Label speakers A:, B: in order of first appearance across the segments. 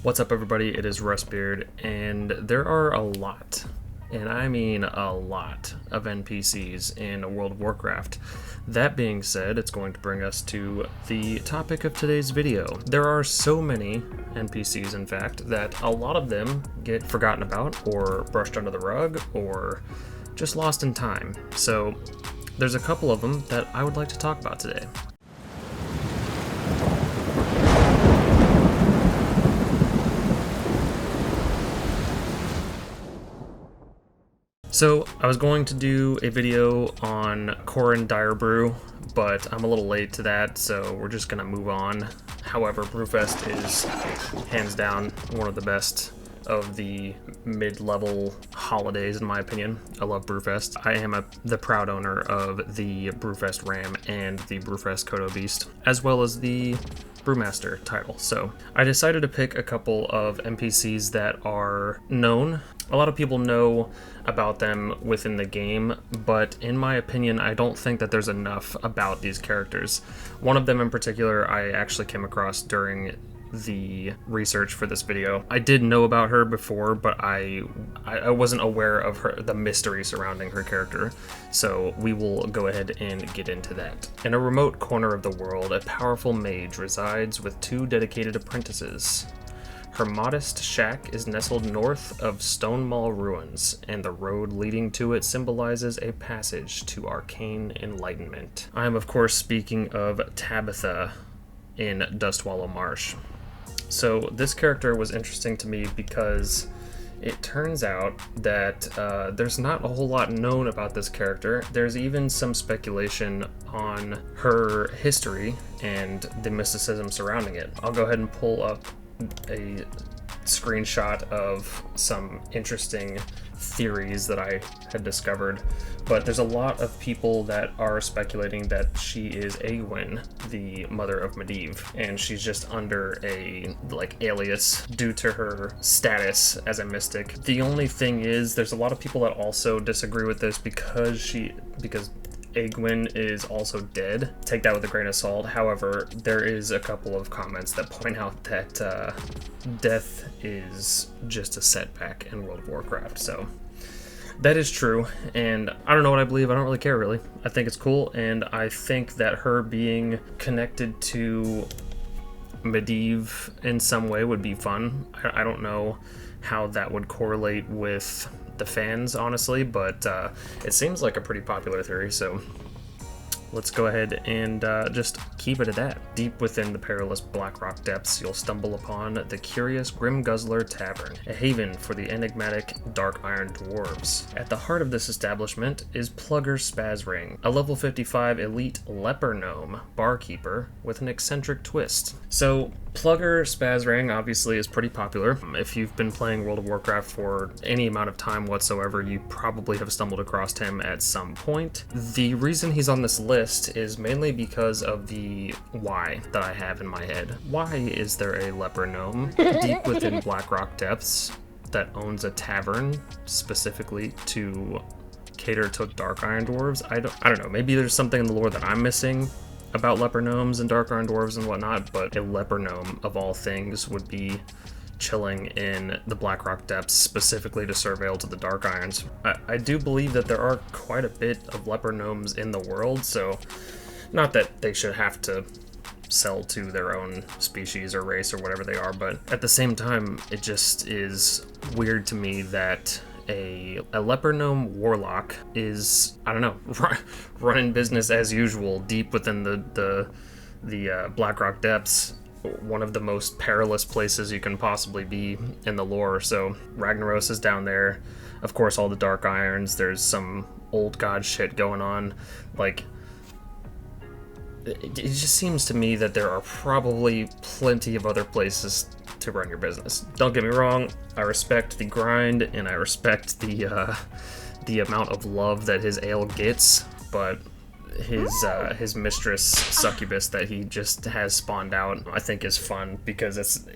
A: What's up, everybody? It is Rustbeard, and there are a lot, and I mean a lot, of NPCs in World of Warcraft. That being said, it's going to bring us to the topic of today's video. There are so many NPCs, in fact, that a lot of them get forgotten about, or brushed under the rug, or just lost in time. So there's a couple of them that I would like to talk about today. So, I was going to do a video on Corrin Direbrew, but I'm a little late to that, so we're just gonna move on. However, Brewfest is hands down one of the best of the mid-level holidays, in my opinion. I love Brewfest. I am the proud owner of the Brewfest Ram and the Brewfest Kodo Beast, as well as the Brewmaster title. So I decided to pick a couple of NPCs that are known. A lot of people know about them within the game, but in my opinion, I don't think that there's enough about these characters. One of them in particular, I actually came across during the research for this video. I did know about her before, but I wasn't aware of the mystery surrounding her character, so we will go ahead and get into that. In a remote corner of the world, a powerful mage resides with 2 dedicated apprentices. Her modest shack is nestled north of Stone Mall ruins, and the road leading to it symbolizes a passage to arcane enlightenment. I am, of course, speaking of Tabitha in Dustwallow Marsh. So this character was interesting to me because it turns out that there's not a whole lot known about this character. There's even some speculation on her history and the mysticism surrounding it. I'll go ahead and pull up a screenshot of some interesting theories that I had discovered, but there's a lot of people that are speculating that she is Egwene, the mother of Medivh, and she's just under a alias due to her status as a mystic. The only thing is, there's a lot of people that also disagree with this because Egwene is also dead. Take that with a grain of salt. However, there is a couple of comments that point out that death is just a setback in World of Warcraft. So that is true, and I don't know what I believe. I don't really care, really. I think it's cool, and I think that her being connected to Medivh in some way would be fun. I don't know how that would correlate with the fans, honestly, but it seems like a pretty popular theory, so let's go ahead and just keep it at that. Deep within the perilous Blackrock depths, you'll stumble upon the curious Grim Guzzler Tavern, a haven for the enigmatic Dark Iron Dwarves. At the heart of this establishment is Plugger Spazring, a level 55 elite leper gnome barkeeper with an eccentric twist. So Plugger Spazring obviously is pretty popular. If you've been playing World of Warcraft for any amount of time whatsoever, you probably have stumbled across him at some point. The reason he's on this list is mainly because of the why that I have in my head. Why is there a leper gnome deep within Blackrock depths that owns a tavern specifically to cater to Dark Iron Dwarves? I don't know. Maybe there's something in the lore that I'm missing about leper gnomes and Dark Iron Dwarves and whatnot, but a leper gnome, of all things, would be chilling in the Blackrock depths specifically to surveil to the Dark Irons. I do believe that there are quite a bit of leper gnomes in the world, so not that they should have to sell to their own species or race or whatever they are, but at the same time, it just is weird to me that a leper gnome warlock is, I don't know, running business as usual deep within the Blackrock depths, one of the most perilous places you can possibly be in the lore. So Ragnaros is down there, of course all the Dark Irons, there's some old god shit going on. Like, it just seems to me that there are probably plenty of other places to run your business. Don't get me wrong, I respect the grind and I respect the amount of love that his ale gets, but his mistress succubus that he just has spawned out, I think is fun because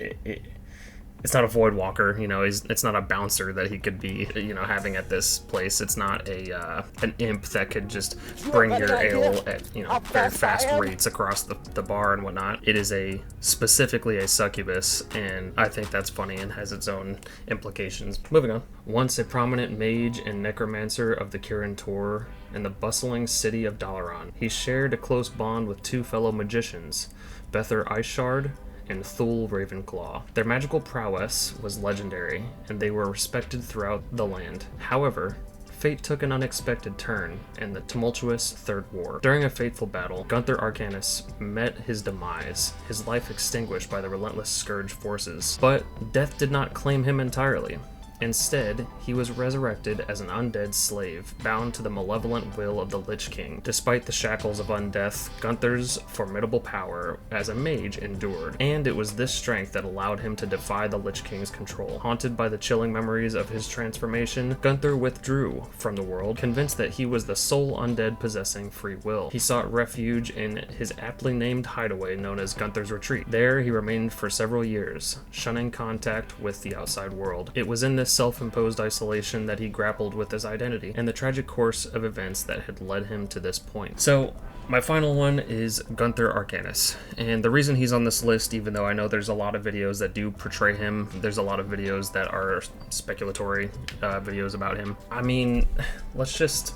A: it's not a void walker, you know, it's not a bouncer that he could be, you know, having at this place. It's not a an imp that could just bring your ale at, you know, very fast rates across the bar and whatnot. It is specifically a succubus, and I think that's funny and has its own implications. Moving on. Once a prominent mage and necromancer of the Kirin Tor in the bustling city of Dalaran, he shared a close bond with two fellow magicians, Bether Ishard and Thul Ravenclaw. Their magical prowess was legendary, and they were respected throughout the land. However, fate took an unexpected turn in the tumultuous Third War. During a fateful battle, Gunther Arcanus met his demise, his life extinguished by the relentless Scourge forces. But death did not claim him entirely. Instead, he was resurrected as an undead slave, bound to the malevolent will of the Lich King. Despite the shackles of undeath, Gunther's formidable power as a mage endured, and it was this strength that allowed him to defy the Lich King's control. Haunted by the chilling memories of his transformation, Gunther withdrew from the world, convinced that he was the sole undead possessing free will. He sought refuge in his aptly named hideaway known as Gunther's Retreat. There, he remained for several years, shunning contact with the outside world. It was in this self-imposed isolation that he grappled with his identity and the tragic course of events that had led him to this point. So, my final one is Gunther Arcanus, and the reason he's on this list, even though I know there's a lot of videos that do portray him, there's a lot of videos that are speculatory videos about him. I mean, let's just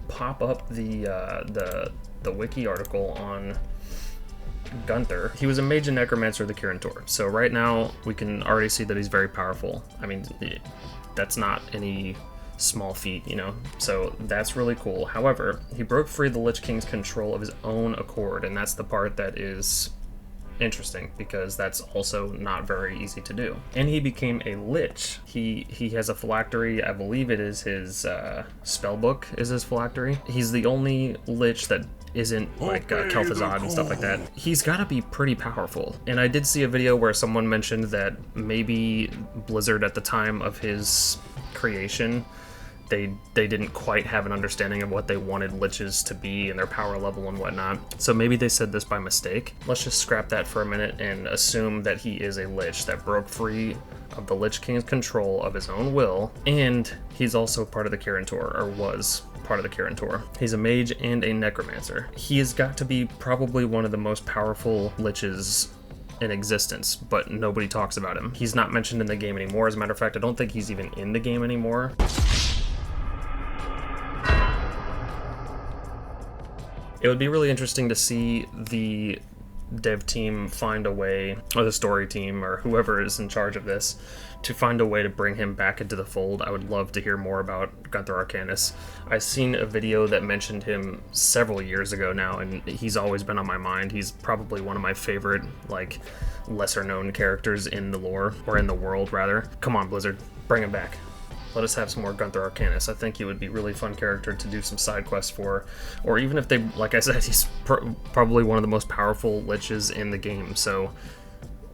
A: pop up the wiki article on Gunther. He was a mage and necromancer of the Kirin Tor. So right now we can already see that he's very powerful. I mean, that's not any small feat, you know, so that's really cool. However, he broke free of the Lich King's control of his own accord, and that's the part that is interesting, because that's also not very easy to do. And he became a lich. He has a phylactery. I believe it is his spellbook is his phylactery. He's the only lich that isn't like Kel'Thuzad and stuff like that. He's gotta be pretty powerful. And I did see a video where someone mentioned that maybe Blizzard at the time of his creation, they didn't quite have an understanding of what they wanted liches to be and their power level and whatnot. So maybe they said this by mistake. Let's just scrap that for a minute and assume that he is a lich that broke free of the Lich King's control of his own will, and he's also part of the Kirin Tor, or was part of the Kirin Tor. He's a mage and a necromancer. He has got to be probably one of the most powerful liches in existence, but nobody talks about him. He's not mentioned in the game anymore. As a matter of fact, I don't think he's even in the game anymore. It would be really interesting to see the dev team find a way, or the story team, or whoever is in charge of this, to find a way to bring him back into the fold. I would love to hear more about Gunther Arcanus. I've seen a video that mentioned him several years ago now, and he's always been on my mind. He's probably one of my favorite, like, lesser known characters in the lore, or in the world rather. Come on, Blizzard, bring him back. Let us have some more Gunther Arcanus. I think he would be a really fun character to do some side quests for, or even if they, like I said, he's probably one of the most powerful liches in the game, so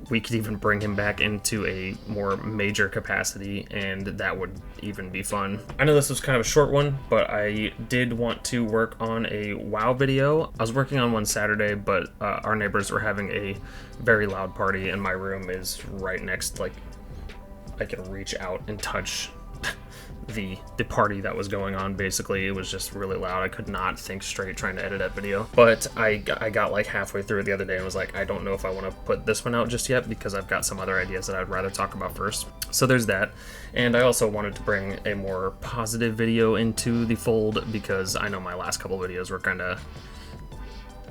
A: we could even bring him back into a more major capacity, and that would even be fun. I know this was kind of a short one, but I did want to work on a WoW video. I was working on one Saturday, but our neighbors were having a very loud party, and my room is right next, like, I can reach out and touch the party that was going on. Basically, it was just really loud. I could not think straight trying to edit that video. But I got like halfway through the other day and was like, I don't know if I want to put this one out just yet, because I've got some other ideas that I'd rather talk about first. So there's that. And I also wanted to bring a more positive video into the fold, because I know my last couple videos were kind of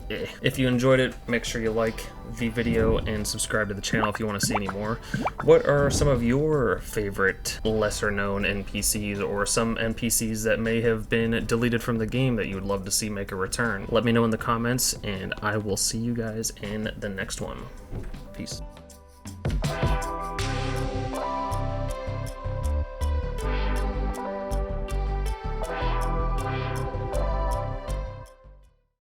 A: If you enjoyed it, make sure you like the video and subscribe to the channel if you want to see any more. What are some of your favorite lesser known NPCs, or some NPCs that may have been deleted from the game that you would love to see make a return? Let me know in the comments, and I will see you guys in the next one. Peace.